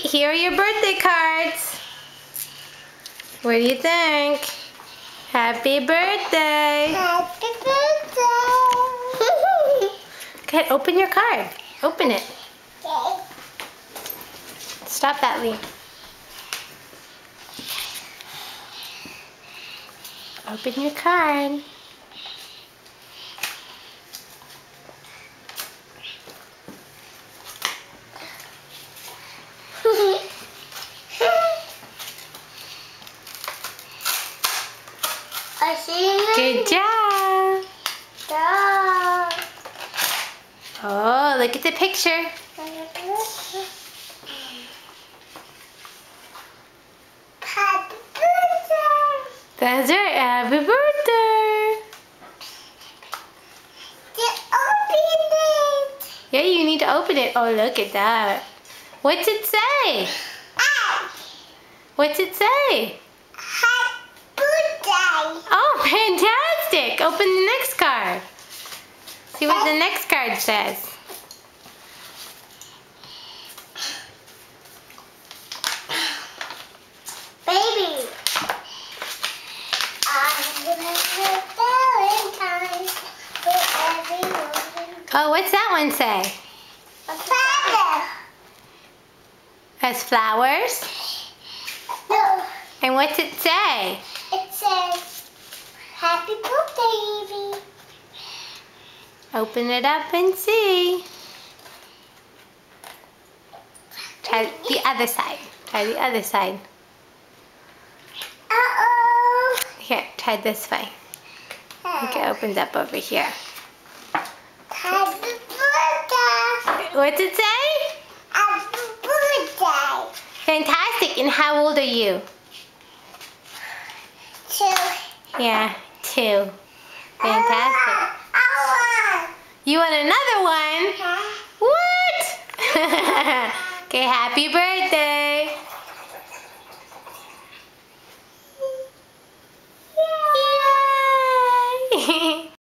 here are your birthday cards. What do you think? Happy birthday. Happy birthday. Okay, open your card. Open it. Okay. Stop that, Lee. Open your card. I see you. Good job. Oh, look at the picture. Happy birthday. That's right. Happy birthday. Open it. Yeah, you need to open it. Oh, look at that. What's it say? What's it say? Happy birthday. Oh, fantastic. Open the next card. See what the next card says. Baby. I'm gonna have Valentine's for everyone. Oh, what's that one say? A flower. Has flowers. No. And what's it say? It says, Happy birthday, Evie. Open it up and see. Try the other side. Try the other side. Uh-oh. Here, try this way. I think it opens up over here. Happy birthday. What's it say? Happy birthday. Fantastic. And how old are you? 2. Yeah, 2. Fantastic. You want another one? What? Okay, happy birthday.